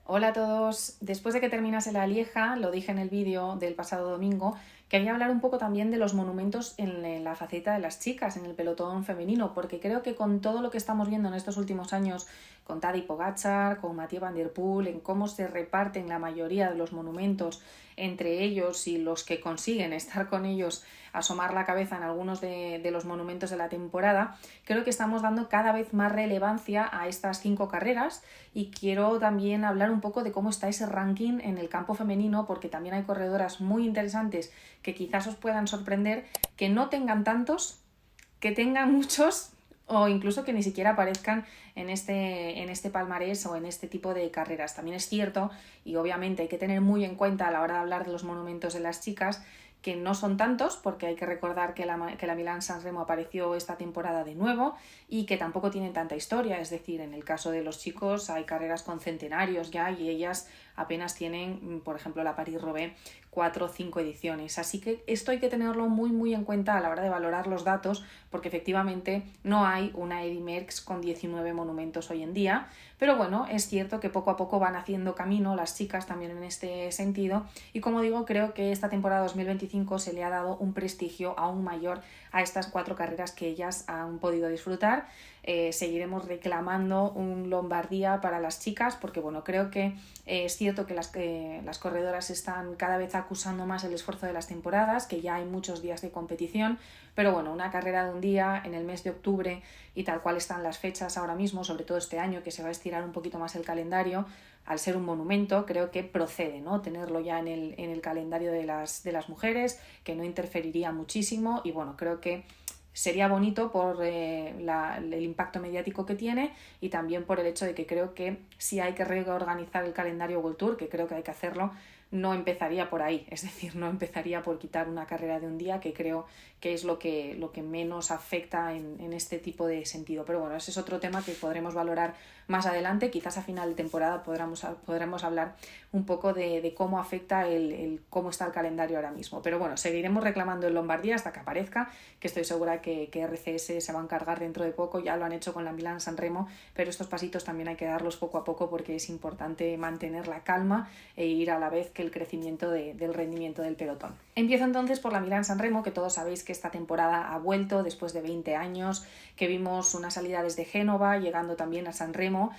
Hola a todos. Después de que terminase la Lieja, lo dije en el vídeo del pasado domingo, quería hablar un poco también de los monumentos en la faceta de las chicas, en el pelotón femenino, porque creo que con todo lo que estamos viendo en estos últimos años, con Tadej Pogačar, con Mathieu van der Poel, en cómo se reparten la mayoría de los monumentos entre ellos y los que consiguen estar con ellos, asomar la cabeza en algunos de los monumentos de la temporada, creo que estamos dando cada vez más relevancia a estas 5 carreras y quiero también hablar un poco de cómo está ese ranking en el campo femenino, porque también hay corredoras muy interesantes que quizás os puedan sorprender, que no tengan tantos, que tengan muchos o incluso que ni siquiera aparezcan en este palmarés o en este tipo de carreras. También es cierto, y obviamente hay que tener muy en cuenta a la hora de hablar de los monumentos de las chicas, que no son tantos, porque hay que recordar que la Milán-San Remo apareció esta temporada de nuevo y que tampoco tienen tanta historia. Es decir, en el caso de los chicos hay carreras con centenarios ya y ellas apenas tienen, por ejemplo, la París-Roubaix 4 o 5 ediciones. Así que esto hay que tenerlo muy en cuenta a la hora de valorar los datos, porque efectivamente no hay una Eddy Merckx con 19 monumentos hoy en día, pero bueno, es cierto que poco a poco van haciendo camino las chicas también en este sentido y como digo, creo que esta temporada 2025 se le ha dado un prestigio aún mayor a estas 4 carreras que ellas han podido disfrutar. Seguiremos reclamando un Lombardía para las chicas porque bueno, creo que es cierto que las corredoras están cada vez acusando más el esfuerzo de las temporadas, que ya hay muchos días de competición, pero bueno, una carrera de un día en el mes de octubre y tal cual están las fechas ahora mismo, sobre todo este año que se va a estirar un poquito más el calendario, al ser un monumento creo que procede, ¿no?, tenerlo ya en el calendario de las mujeres, que no interferiría muchísimo y bueno, creo que sería bonito por el impacto mediático que tiene y también por el hecho de que creo que si hay que reorganizar el calendario World Tour, que creo que hay que hacerlo, no empezaría por ahí, es decir, no empezaría por quitar una carrera de un día, que creo que es lo que menos afecta en este tipo de sentido. Pero bueno, ese es otro tema que podremos valorar más adelante, quizás a final de temporada podremos hablar un poco de cómo afecta cómo está el calendario ahora mismo. Pero bueno, seguiremos reclamando el Lombardía hasta que aparezca, que estoy segura que RCS se va a encargar dentro de poco, ya lo han hecho con la Milán-San Remo, pero estos pasitos también hay que darlos poco a poco porque es importante mantener la calma e ir a la vez que el crecimiento del rendimiento del pelotón. Empiezo entonces por la Milán-San Remo, que todos sabéis que esta temporada ha vuelto después de 20 años, que vimos una salida desde Génova, llegando también a San Remo,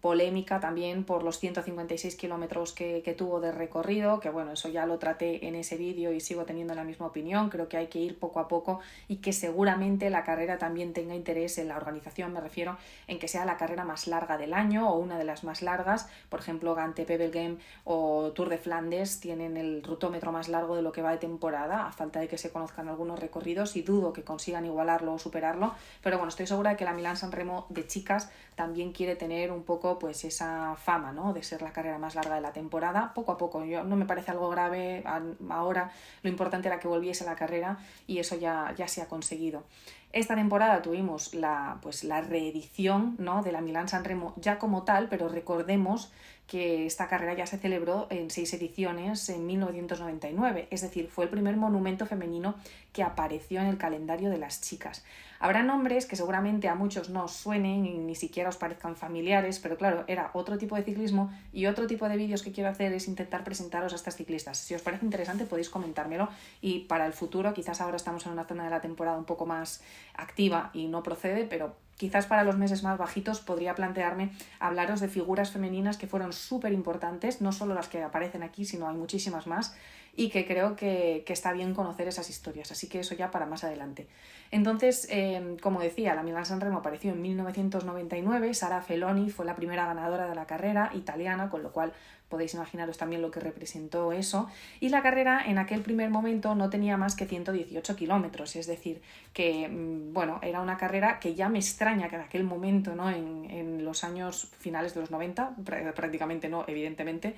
polémica también por los 156 kilómetros que tuvo de recorrido, que bueno, eso ya lo traté en ese vídeo y sigo teniendo la misma opinión. Creo que hay que ir poco a poco y que seguramente la carrera también tenga interés en la organización, me refiero en que sea la carrera más larga del año o una de las más largas. Por ejemplo, Gante-Wevelgem o Tour de Flandes tienen el rutómetro más largo de lo que va de temporada, a falta de que se conozcan algunos recorridos, y dudo que consigan igualarlo o superarlo, pero bueno, estoy segura de que la Milán-San Remo de chicas también quiere tener un poco pues esa fama, ¿no?, de ser la carrera más larga de la temporada, poco a poco. Yo no me parece algo grave ahora, lo importante era que volviese la carrera y eso ya se ha conseguido. Esta temporada tuvimos la reedición, ¿no?, de la Milán-San Remo ya como tal, pero recordemos que esta carrera ya se celebró en 6 ediciones en 1999, es decir, fue el primer monumento femenino que apareció en el calendario de las chicas. Habrá nombres que seguramente a muchos no os suenen y ni siquiera os parezcan familiares, pero claro, era otro tipo de ciclismo y otro tipo de vídeos que quiero hacer es intentar presentaros a estas ciclistas. Si os parece interesante podéis comentármelo y para el futuro, quizás ahora estamos en una zona de la temporada un poco más activa y no procede, pero quizás para los meses más bajitos podría plantearme hablaros de figuras femeninas que fueron súper importantes, no solo las que aparecen aquí, sino hay muchísimas más, y que creo que está bien conocer esas historias, así que eso ya para más adelante. Entonces, como decía, la Milán-San Remo apareció en 1999, Sara Feloni fue la primera ganadora de la carrera italiana, con lo cual podéis imaginaros también lo que representó eso, y la carrera en aquel primer momento no tenía más que 118 kilómetros, es decir, que bueno, era una carrera que ya me extraña que en aquel momento, ¿no?, en los años finales de los 90, prácticamente no, evidentemente,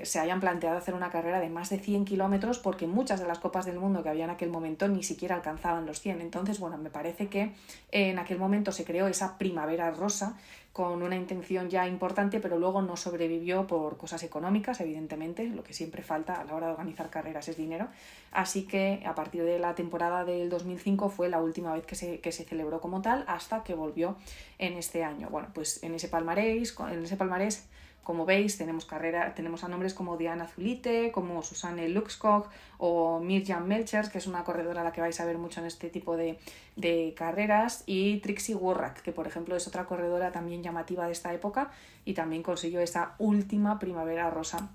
se hayan planteado hacer una carrera de más de 100 kilómetros, porque muchas de las copas del mundo que había en aquel momento ni siquiera alcanzaban los 100. Entonces, bueno, me parece que en aquel momento se creó esa primavera rosa con una intención ya importante, pero luego no sobrevivió por cosas económicas, evidentemente, lo que siempre falta a la hora de organizar carreras es dinero. Así que a partir de la temporada del 2005 fue la última vez que se celebró como tal, hasta que volvió en este año. Bueno, pues en ese palmarés Como veis, tenemos a nombres como Diana Zulite, como Susanne Luxkog o Mirjam Melchers, que es una corredora a la que vais a ver mucho en este tipo de carreras, y Trixie Worrack, que por ejemplo es otra corredora también llamativa de esta época y también consiguió esa última primavera rosa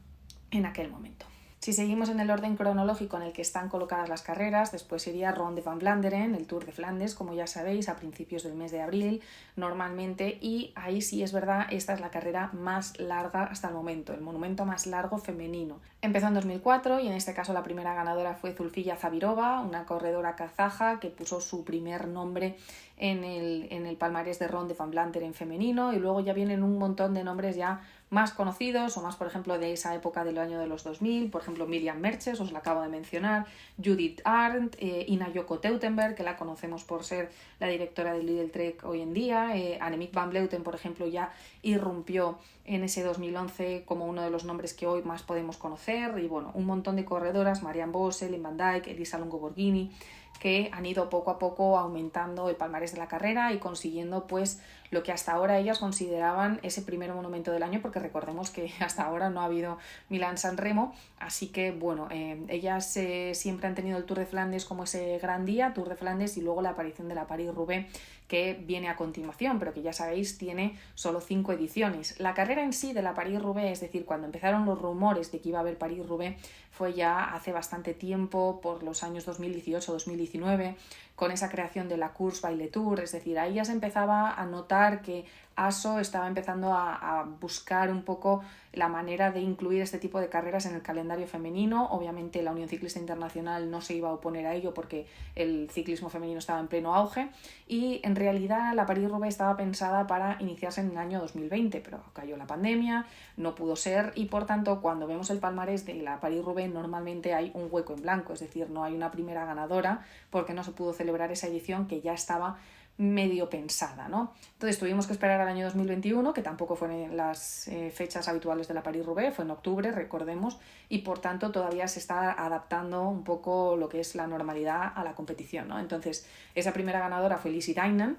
en aquel momento. Si seguimos en el orden cronológico en el que están colocadas las carreras, después iría Ronde van Vlaanderen, el Tour de Flandes, como ya sabéis, a principios del mes de abril normalmente, y ahí sí es verdad, esta es la carrera más larga hasta el momento, el monumento más largo femenino. Empezó en 2004 y en este caso la primera ganadora fue Zulfilla Zabirova, una corredora kazaja que puso su primer nombre en el palmarés de Ronde van Vlaanderen femenino, y luego ya vienen un montón de nombres ya más conocidos o más, por ejemplo, de esa época del año de los 2000, por ejemplo, Mirjam Merches, os la acabo de mencionar, Judith Arndt, Ina Joko Teutenberg, que la conocemos por ser la directora del Lidl Trek hoy en día, Annemiek van Vleuten, por ejemplo, ya irrumpió en ese 2011 como uno de los nombres que hoy más podemos conocer, y bueno, un montón de corredoras, Marianne Vos, Ellen van Dijk, Elisa Longo Borghini, que han ido poco a poco aumentando el palmarés de la carrera y consiguiendo pues lo que hasta ahora ellas consideraban ese primer monumento del año, porque recordemos que hasta ahora no ha habido Milán-San Remo, así que bueno, ellas siempre han tenido el Tour de Flandes como ese gran día, Tour de Flandes, y luego la aparición de la París-Roubaix, que viene a continuación, pero que ya sabéis tiene solo 5 ediciones. La carrera en sí de la París-Roubaix, es decir, cuando empezaron los rumores de que iba a haber París-Roubaix, fue ya hace bastante tiempo, por los años 2018-2019, con esa creación de la Course by Le Tour, es decir, ahí ya se empezaba a notar que ASO estaba empezando a buscar un poco la manera de incluir este tipo de carreras en el calendario femenino. Obviamente la Unión Ciclista Internacional no se iba a oponer a ello porque el ciclismo femenino estaba en pleno auge, y en realidad la París-Roubaix estaba pensada para iniciarse en el año 2020, pero cayó la pandemia, no pudo ser, y por tanto cuando vemos el palmarés de la París-Roubaix normalmente hay un hueco en blanco, es decir, no hay una primera ganadora porque no se pudo celebrar esa edición que ya estaba medio pensada, ¿no? Entonces tuvimos que esperar al año 2021, que tampoco fueron las fechas habituales de la París-Roubaix, fue en octubre, recordemos, y por tanto todavía se está adaptando un poco lo que es la normalidad a la competición, ¿no? Entonces esa primera ganadora fue Lizzie Deignan,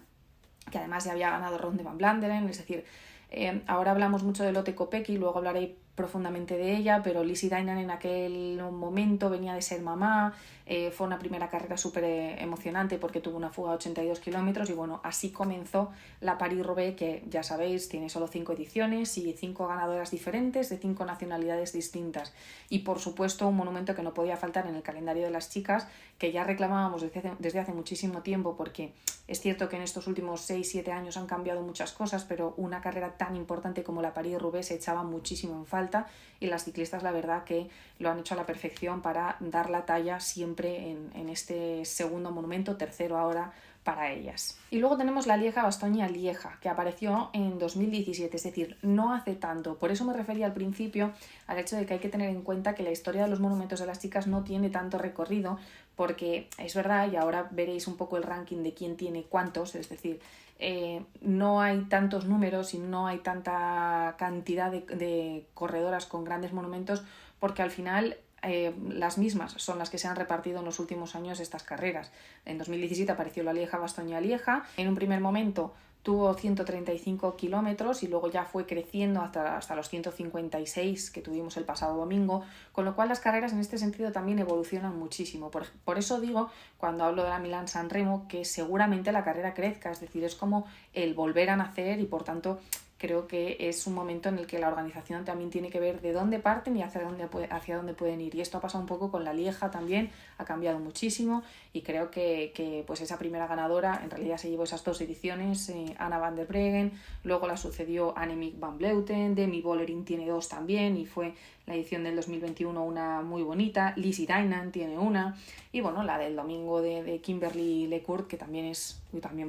que además ya había ganado Ronde van Vlaanderen, es decir, ahora hablamos mucho de Lotte Kopecky, luego hablaré profundamente de ella, pero Lizzie Deignan en aquel momento venía de ser mamá, fue una primera carrera súper emocionante porque tuvo una fuga de 82 kilómetros, y bueno, así comenzó la París-Roubaix, que ya sabéis tiene solo 5 ediciones y 5 ganadoras diferentes de 5 nacionalidades distintas, y por supuesto un monumento que no podía faltar en el calendario de las chicas, que ya reclamábamos desde hace muchísimo tiempo, porque es cierto que en estos últimos 6-7 años han cambiado muchas cosas, pero una carrera tan importante como la París-Roubaix se echaba muchísimo en falta, y las ciclistas la verdad que lo han hecho a la perfección para dar la talla siempre en este segundo monumento, tercero ahora para ellas. Y luego tenemos la Lieja-Bastogne-Lieja, que apareció en 2017, es decir, no hace tanto. Por eso me refería al principio al hecho de que hay que tener en cuenta que la historia de los monumentos de las chicas no tiene tanto recorrido, porque es verdad, y ahora veréis un poco el ranking de quién tiene cuántos, es decir, no hay tantos números y no hay tanta cantidad de corredoras con grandes monumentos, porque al final las mismas son las que se han repartido en los últimos años estas carreras. En 2017 apareció la Lieja-Bastogne-Lieja. En un primer momento tuvo 135 kilómetros y luego ya fue creciendo hasta los 156 que tuvimos el pasado domingo, con lo cual las carreras en este sentido también evolucionan muchísimo. Por eso digo, cuando hablo de la Milán-San Remo, que seguramente la carrera crezca, es decir, es como el volver a nacer, y por tanto creo que es un momento en el que la organización también tiene que ver de dónde parten y hacia dónde pueden ir. Y esto ha pasado un poco con la Lieja también, ha cambiado muchísimo, y creo que pues esa primera ganadora en realidad se llevó esas 2 ediciones, Anna van der Breggen, luego la sucedió Annemiek van Vleuten, Demi Vollering tiene 2 también, y fue la edición del 2021 una muy bonita, Lizzie Deignan tiene una, y bueno, la del domingo de Kimberly Lecourt, que también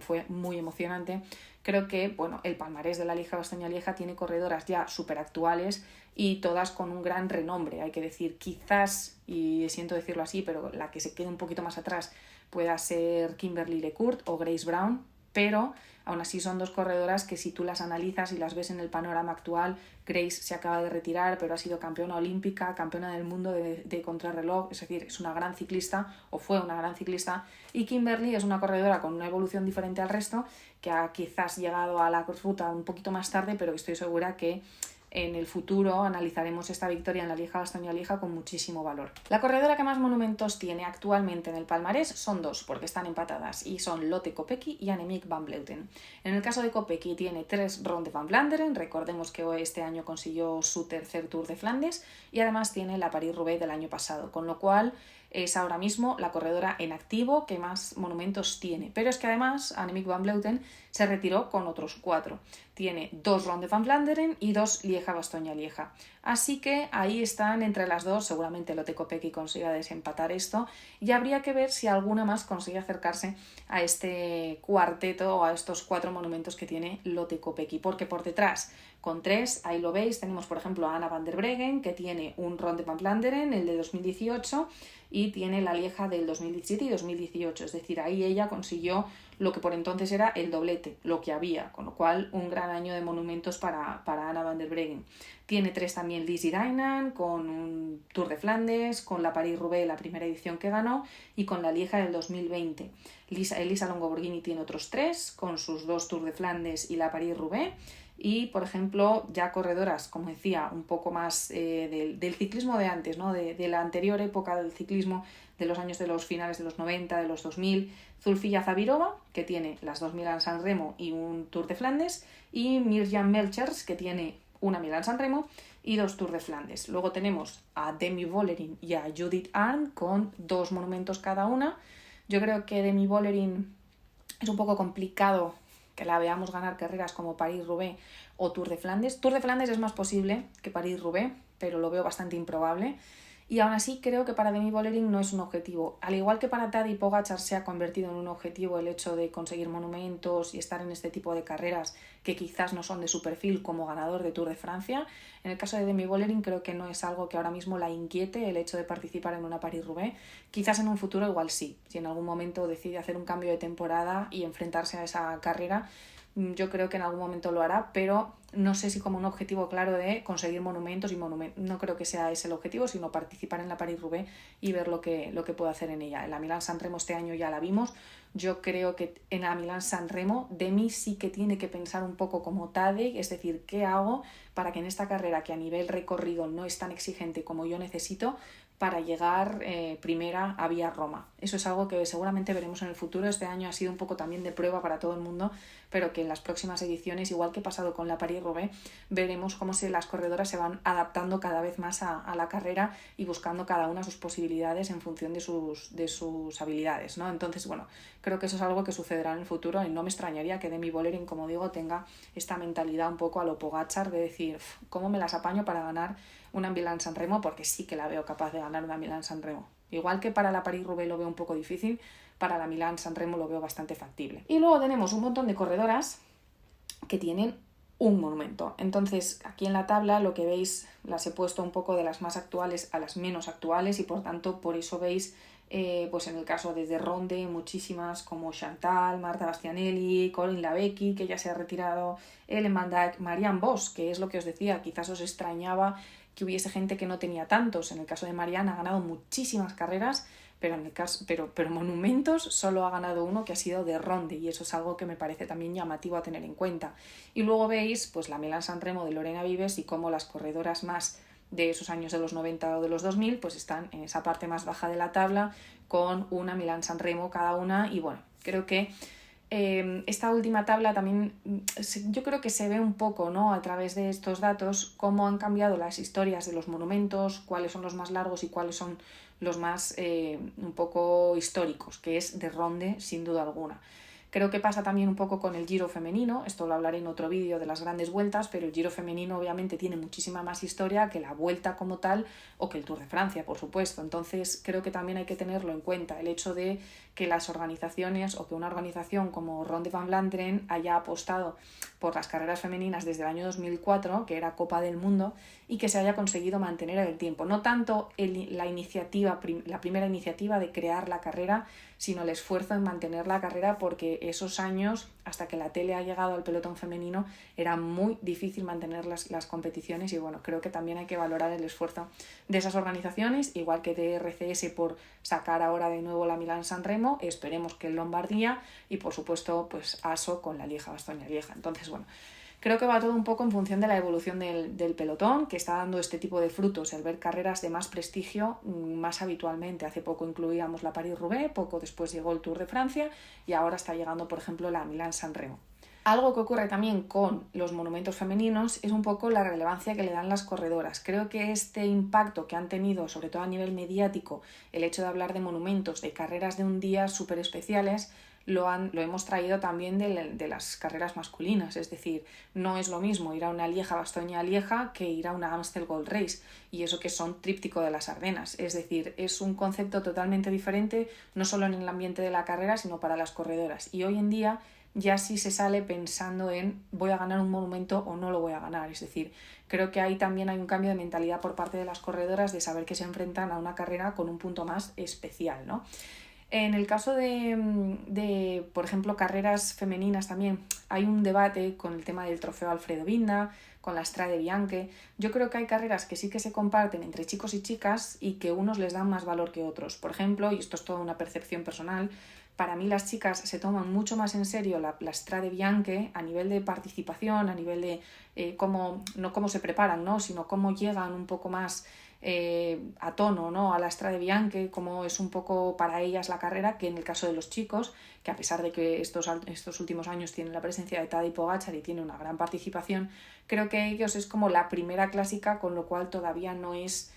fue muy emocionante. Creo que bueno, el palmarés de la Lieja-Bastogne-Lieja tiene corredoras ya súper actuales y todas con un gran renombre. Hay que decir, quizás, y siento decirlo así, pero la que se quede un poquito más atrás pueda ser Kimberly Lecourt o Grace Brown, pero aún así son 2 corredoras que si tú las analizas y las ves en el panorama actual, Grace se acaba de retirar, pero ha sido campeona olímpica, campeona del mundo de contrarreloj, es decir, es una gran ciclista, o fue una gran ciclista, y Kimberly es una corredora con una evolución diferente al resto, que ha quizás llegado a la ruta un poquito más tarde, pero que estoy segura que en el futuro analizaremos esta victoria en la Lieja-Bastoña-Lieja con muchísimo valor. La corredora que más monumentos tiene actualmente en el palmarés son dos, porque están empatadas, y son Lotte Kopecky y Annemiek van Vleuten. En el caso de Kopecky tiene 3 Ronde van Vlaanderen, recordemos que este año consiguió su tercer Tour de Flandes, y además tiene la París-Roubaix del año pasado, con lo cual es ahora mismo la corredora en activo que más monumentos tiene. Pero es que además Annemiek van Vleuten se retiró con otros 4. Tiene 2 Ronde van Vlaanderen y 2 Lieja-Bastoña-Lieja. Así que ahí están entre las dos, seguramente Lotte Kopecky consiga desempatar esto, y habría que ver si alguna más consigue acercarse a este cuarteto o a estos 4 monumentos que tiene Lotte Kopecky, porque por detrás, con 3, ahí lo veis, tenemos por ejemplo a Anna van der Breggen, que tiene un Ronde van Vlaanderen, el de 2018, y tiene la Lieja del 2017 y 2018, es decir, ahí ella consiguió lo que por entonces era el doblete, lo que había, con lo cual un gran año de monumentos para Anna van der Breggen. Tiene 3 también Lizzie Deignan, con un Tour de Flandes, con la París-Roubaix, la primera edición que ganó, y con la Lieja del 2020. Elisa Longo-Borghini tiene otros 3, con sus 2 Tour de Flandes y la París-Roubaix. Y, por ejemplo, ya corredoras, como decía, un poco más del ciclismo de antes, ¿no? De la anterior época del ciclismo, de los años de los finales de los 90, de los 2000, Zulfija Zabirova, que tiene las 2 Milán-San Remo y un Tour de Flandes, y Mirjam Melchers, que tiene una Milán-San Remo y 2 Tour de Flandes. Luego tenemos a Demi Vollering y a Judith Arndt con 2 monumentos cada una. Yo creo que Demi Vollering es un poco complicado que la veamos ganar carreras como París-Roubaix o Tour de Flandes. Tour de Flandes es más posible que París-Roubaix, pero lo veo bastante improbable. Y aún así creo que para Demi Vollering no es un objetivo. Al igual que para Tadej Pogačar se ha convertido en un objetivo el hecho de conseguir monumentos y estar en este tipo de carreras que quizás no son de su perfil como ganador de Tour de Francia, en el caso de Demi Vollering creo que no es algo que ahora mismo la inquiete el hecho de participar en una París-Roubaix. Quizás en un futuro igual sí, si en algún momento decide hacer un cambio de temporada y enfrentarse a esa carrera, yo creo que en algún momento lo hará, pero no sé si como un objetivo claro de conseguir monumentos no creo que sea ese el objetivo, sino participar en la París-Roubaix y ver lo que puede hacer en ella. En la Milán-San Remo este año ya la vimos. Yo creo que en la Milán-San Remo Demi sí que tiene que pensar un poco como Tadej, es decir, ¿qué hago para que en esta carrera que a nivel recorrido no es tan exigente como yo necesito para llegar primera a Vía Roma? Eso es algo que seguramente veremos en el futuro. Este año ha sido un poco también de prueba para todo el mundo, pero que en las próximas ediciones, igual que ha pasado con la París-Roubaix, veremos cómo las corredoras se van adaptando cada vez más a la carrera y buscando cada una sus posibilidades en función de sus habilidades, ¿no? Entonces, bueno, creo que eso es algo que sucederá en el futuro y no me extrañaría que Demi Vollering, como digo, tenga esta mentalidad un poco a lo Pogačar de decir, ¿cómo me las apaño para ganar una Milán-San Remo? Porque sí que la veo capaz de ganar una Milán-San Remo. Igual que para la París-Roubaix lo veo un poco difícil, para la Milán-San Remo lo veo bastante factible. Y luego tenemos un montón de corredoras que tienen un monumento. Entonces, aquí en la tabla lo que veis, las he puesto un poco de las más actuales a las menos actuales y por tanto por eso veis pues en el caso desde Ronde muchísimas como Chantal, Marta Bastianelli, Colin Lavecchi, que ya se ha retirado, Ellen van Dijk, Marianne Vos, que es lo que os decía, quizás os extrañaba que hubiese gente que no tenía tantos. En el caso de Marianne ha ganado muchísimas carreras, pero monumentos solo ha ganado uno, que ha sido de Ronde, y eso es algo que me parece también llamativo a tener en cuenta. Y luego veis pues la Milán-San Remo de Lorena Vives y cómo las corredoras más de esos años de los 90 o de los 2000 pues están en esa parte más baja de la tabla con una Milán-San Remo cada una. Y bueno, creo que esta última tabla también yo creo que se ve un poco, ¿no?, a través de estos datos cómo han cambiado las historias de los monumentos, cuáles son los más largos y cuáles son los más un poco históricos, que es de Ronde sin duda alguna. Creo que pasa también un poco con el Giro femenino, esto lo hablaré en otro vídeo de las grandes vueltas, pero el Giro femenino obviamente tiene muchísima más historia que la Vuelta como tal o que el Tour de Francia, por supuesto. Entonces creo que también hay que tenerlo en cuenta, el hecho de que las organizaciones o que una organización como Ronde van Vlaanderen haya apostado por las carreras femeninas desde el año 2004, que era Copa del Mundo, y que se haya conseguido mantener en el tiempo. No tanto la primera iniciativa de crear la carrera, sino el esfuerzo en mantener la carrera, porque esos años, hasta que la tele ha llegado al pelotón femenino, era muy difícil mantener las competiciones y bueno, creo que también hay que valorar el esfuerzo de esas organizaciones, igual que de RCS por sacar ahora de nuevo la Milán-San Remo, esperemos que el Lombardía y por supuesto pues ASO con la Lieja-Bastoña-Lieja. Entonces bueno, Creo que va todo un poco en función de la evolución del pelotón, que está dando este tipo de frutos, el ver carreras de más prestigio más habitualmente. Hace poco incluíamos la París-Roubaix, poco después llegó el Tour de Francia y ahora está llegando, por ejemplo, la Milán-San Remo. Algo que ocurre también con los monumentos femeninos es un poco la relevancia que le dan las corredoras. Creo que este impacto que han tenido, sobre todo a nivel mediático, el hecho de hablar de monumentos, de carreras de un día súper especiales, lo hemos traído también de las carreras masculinas. Es decir, no es lo mismo ir a una Lieja-Bastoña-Lieja que ir a una Amstel Gold Race, y eso que son tríptico de las Ardenas. Es decir, es un concepto totalmente diferente, no solo en el ambiente de la carrera, sino para las corredoras. Y hoy en día ya sí se sale pensando en voy a ganar un monumento o no lo voy a ganar. Es decir, creo que ahí también hay un cambio de mentalidad por parte de las corredoras de saber que se enfrentan a una carrera con un punto más especial, ¿no? En el caso de, por ejemplo, carreras femeninas también hay un debate con el tema del trofeo Alfredo Binda, con la Strade Bianche. Yo creo que hay carreras que sí que se comparten entre chicos y chicas y que unos les dan más valor que otros. Por ejemplo, y esto es toda una percepción personal, para mí las chicas se toman mucho más en serio la Strade Bianche a nivel de participación, a nivel de no cómo se preparan, ¿no? Sino cómo llegan un poco más a tono, ¿no? A la Strade Bianche, cómo es un poco para ellas la carrera, que en el caso de los chicos, que a pesar de que estos últimos años tienen la presencia de Tadej Pogačar y tiene una gran participación, creo que ellos es como la primera clásica, con lo cual todavía no es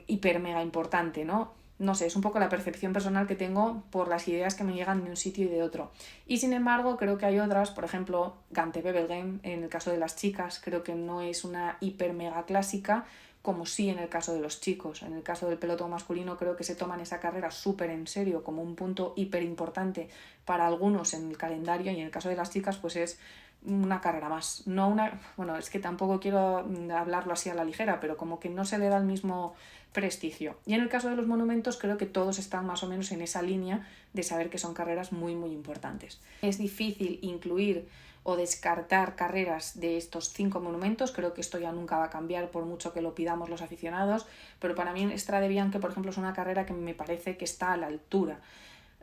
hiper mega importante, ¿no? No sé, es un poco la percepción personal que tengo por las ideas que me llegan de un sitio y de otro. Y sin embargo, creo que hay otras, por ejemplo, Gante-Wevelgem, en el caso de las chicas, creo que no es una hiper mega clásica, como sí en el caso de los chicos. En el caso del pelotón masculino creo que se toman esa carrera súper en serio, como un punto hiper importante para algunos en el calendario, y en el caso de las chicas pues es una carrera más. No una, bueno, es que tampoco quiero hablarlo así a la ligera, pero como que no se le da el mismo prestigio. Y en el caso de los monumentos creo que todos están más o menos en esa línea de saber que son carreras muy muy importantes. Es difícil incluir o descartar carreras de estos 5 monumentos, creo que esto ya nunca va a cambiar por mucho que lo pidamos los aficionados, pero para mí Strade Bianche, por ejemplo, es una carrera que me parece que está a la altura.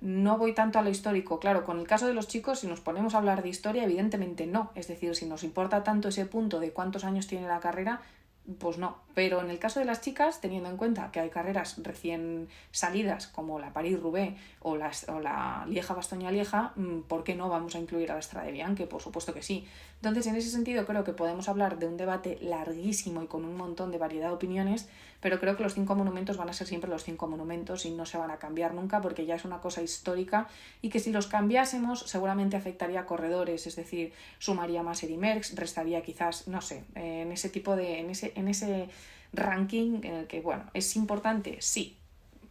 No voy tanto a lo histórico, claro, con el caso de los chicos, si nos ponemos a hablar de historia, evidentemente no, es decir, si nos importa tanto ese punto de cuántos años tiene la carrera, pues no, pero en el caso de las chicas, teniendo en cuenta que hay carreras recién salidas como la París-Roubaix o la Lieja-Bastoña-Lieja, ¿por qué no vamos a incluir a la Strade Bianche? Por supuesto que sí. Entonces, en ese sentido, creo que podemos hablar de un debate larguísimo y con un montón de variedad de opiniones, pero creo que los 5 monumentos van a ser siempre los 5 monumentos y no se van a cambiar nunca porque ya es una cosa histórica, y que si los cambiásemos seguramente afectaría a corredores, es decir, sumaría más Eddy Merckx, restaría quizás, no sé, en ese tipo de... en ese ranking en el que, bueno, ¿es importante? Sí.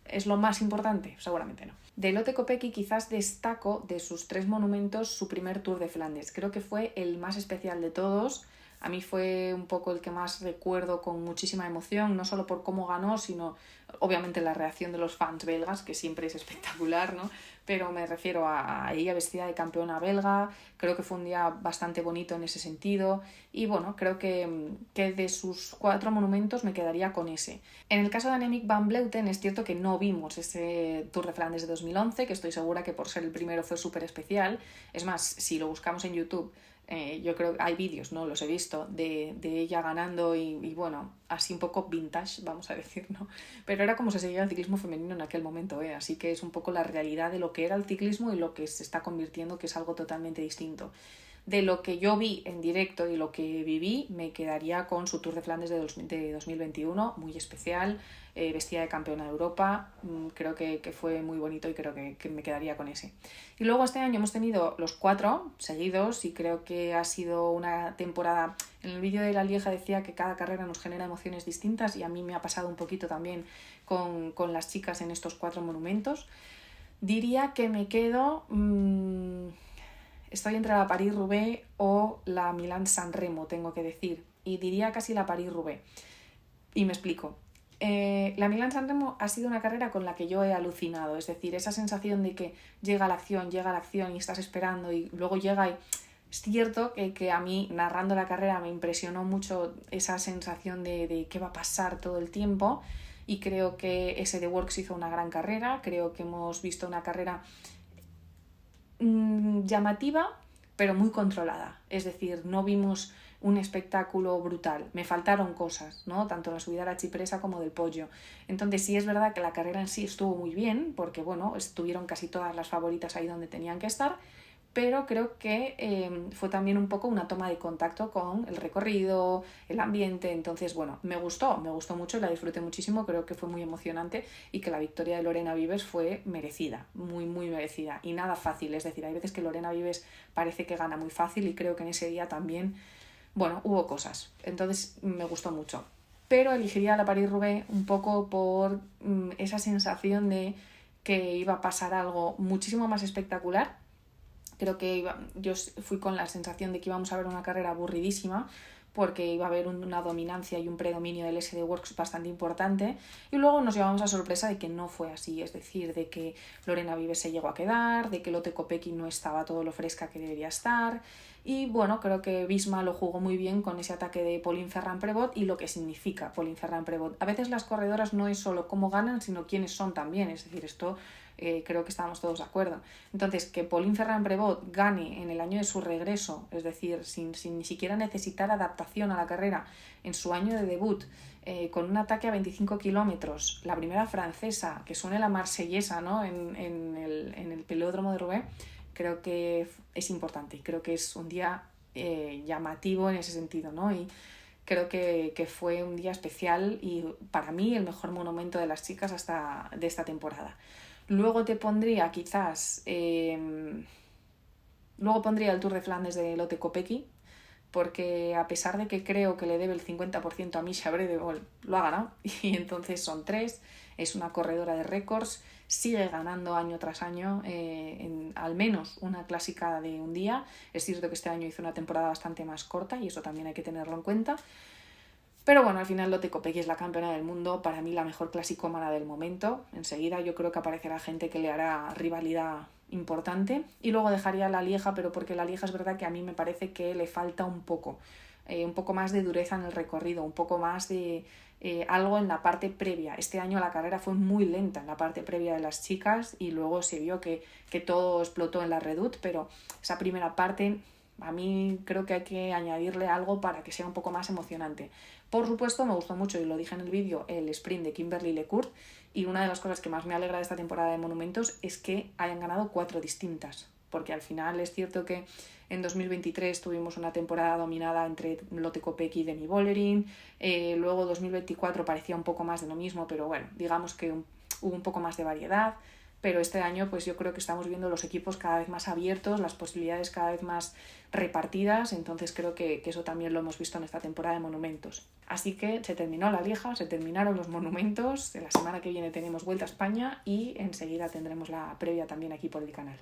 ¿Es lo más importante? Seguramente no. De Lotte Kopecky quizás destaco de sus 3 monumentos su primer Tour de Flandes. Creo que fue el más especial de todos. A mí fue un poco el que más recuerdo con muchísima emoción, no solo por cómo ganó, sino obviamente la reacción de los fans belgas, que siempre es espectacular, ¿no? Pero me refiero a ella vestida de campeona belga. Creo que fue un día bastante bonito en ese sentido, y bueno, creo que de sus 4 monumentos me quedaría con ese. En el caso de Annemiek van Vleuten es cierto que no vimos ese Tour de Flandes de 2011, que estoy segura que por ser el primero fue súper especial. Es más, si lo buscamos en YouTube, yo creo que hay vídeos, no los he visto, de ella ganando y bueno, así un poco vintage, vamos a decir, ¿no? Pero era como se seguía el ciclismo femenino en aquel momento, así que es un poco la realidad de lo que era el ciclismo y lo que se está convirtiendo, que es algo totalmente distinto. De lo que yo vi en directo y lo que viví, me quedaría con su Tour de Flandes de 2021, muy especial, vestida de campeona de Europa. Creo que fue muy bonito y creo que me quedaría con ese. Y luego este año hemos tenido los 4 seguidos y creo que ha sido una temporada... En el vídeo de la Lieja decía que cada carrera nos genera emociones distintas, y a mí me ha pasado un poquito también con las chicas en estos 4 monumentos. Diría que me quedo... Estoy entre la París-Roubaix o la Milán-San Remo, tengo que decir. Y diría casi la París-Roubaix. Y me explico. La Milán-San Remo ha sido una carrera con la que yo he alucinado. Es decir, esa sensación de que llega la acción y estás esperando y luego llega y... Es cierto que a mí, narrando la carrera, me impresionó mucho esa sensación de qué va a pasar todo el tiempo, y creo que SD Worx hizo una gran carrera. Creo que hemos visto una carrera llamativa, pero muy controlada. Es decir, no vimos un espectáculo brutal. Me faltaron cosas, ¿no? Tanto la subida a la Chipresa como del Poggio. Entonces sí es verdad que la carrera en sí estuvo muy bien, porque bueno, estuvieron casi todas las favoritas ahí donde tenían que estar, pero creo que fue también un poco una toma de contacto con el recorrido, el ambiente. Entonces bueno, me gustó mucho y la disfruté muchísimo, creo que fue muy emocionante y que la victoria de Lorena Vives fue merecida, muy muy merecida y nada fácil. Es decir, hay veces que Lorena Vives parece que gana muy fácil y creo que en ese día también, bueno, hubo cosas, entonces me gustó mucho. Pero elegiría la París-Roubaix un poco por esa sensación de que iba a pasar algo muchísimo más espectacular. Creo que yo fui con la sensación de que íbamos a ver una carrera aburridísima, porque iba a haber una dominancia y un predominio del SD Works bastante importante, y luego nos llevamos a sorpresa de que no fue así, es decir, de que Lorena Vives se llegó a quedar, de que Lotte Kopecky no estaba todo lo fresca que debería estar, y bueno, creo que Visma lo jugó muy bien con ese ataque de Pauline Ferrand-Prévot y lo que significa Pauline Ferrand-Prévot. A veces las corredoras no es solo cómo ganan, sino quiénes son también, es decir, esto creo que estábamos todos de acuerdo. Entonces, que Pauline Ferrand-Prévot gane en el año de su regreso, es decir, sin ni siquiera necesitar adaptación a la carrera en su año de debut, con un ataque a 25 kilómetros, la primera francesa, que suene la marsellesa, ¿no? en el pelódromo de Roubaix, creo que es importante, creo que es un día llamativo en ese sentido, ¿no? Y creo que fue un día especial y para mí el mejor monumento de las chicas hasta de esta temporada. Luego te pondría quizás... luego pondría el Tour de Flandes de Lotte Kopecky, porque a pesar de que creo que le debe el 50% a Misha Bredebol, lo ha ganado, y entonces son 3, es una corredora de récords, sigue ganando año tras año, al menos una clásica de un día. Es cierto que este año hizo una temporada bastante más corta y eso también hay que tenerlo en cuenta. Pero bueno, al final Lotte Kopecky es la campeona del mundo, para mí la mejor clasicómana del momento. Enseguida yo creo que aparecerá gente que le hará rivalidad importante. Y luego dejaría la Lieja, pero porque la Lieja es verdad que a mí me parece que le falta un poco más de dureza en el recorrido, un poco más de algo en la parte previa. Este año la carrera fue muy lenta en la parte previa de las chicas y luego se vio que todo explotó en la Redoute, pero esa primera parte... A mí creo que hay que añadirle algo para que sea un poco más emocionante. Por supuesto, me gustó mucho, y lo dije en el vídeo, el sprint de Kimberly Lecourt, y una de las cosas que más me alegra de esta temporada de Monumentos es que hayan ganado 4 distintas, porque al final es cierto que en 2023 tuvimos una temporada dominada entre Lotte Kopecky y Demi Vollering, luego 2024 parecía un poco más de lo mismo, pero bueno, digamos que hubo un poco más de variedad. Pero este año pues yo creo que estamos viendo los equipos cada vez más abiertos, las posibilidades cada vez más repartidas, entonces creo que eso también lo hemos visto en esta temporada de Monumentos. Así que se terminó la Lieja, se terminaron los Monumentos, la semana que viene tenemos Vuelta a España y enseguida tendremos la previa también aquí por el canal.